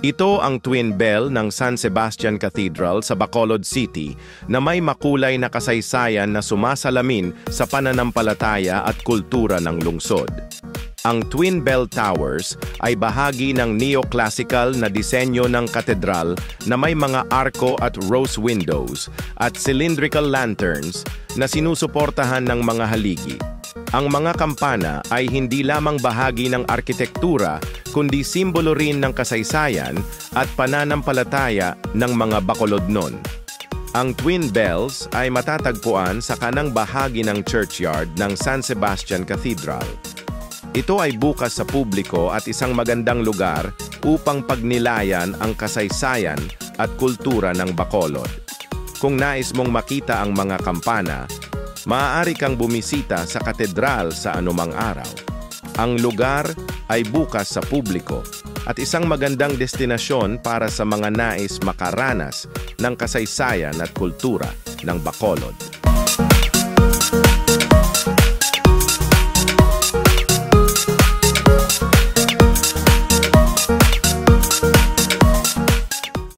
Ito ang twin bell ng San Sebastian Cathedral sa Bacolod City na may makulay na kasaysayan na sumasalamin sa pananampalataya at kultura ng lungsod. Ang Twin Bell Towers ay bahagi ng neoclassical na disenyo ng katedral na may mga arko at rose windows at cylindrical lanterns na sinusuportahan ng mga haligi. Ang mga kampana ay hindi lamang bahagi ng arkitektura kundi simbolo rin ng kasaysayan at pananampalataya ng mga Bacolodnon. Ang Twin Bells ay matatagpuan sa kanang bahagi ng churchyard ng San Sebastian Cathedral. Ito ay bukas sa publiko at isang magandang lugar upang pagnilayan ang kasaysayan at kultura ng Bacolod. Kung nais mong makita ang mga kampana, maaari kang bumisita sa katedral sa anumang araw. Ang lugar ay bukas sa publiko at isang magandang destinasyon para sa mga nais makaranas ng kasaysayan at kultura ng Bacolod.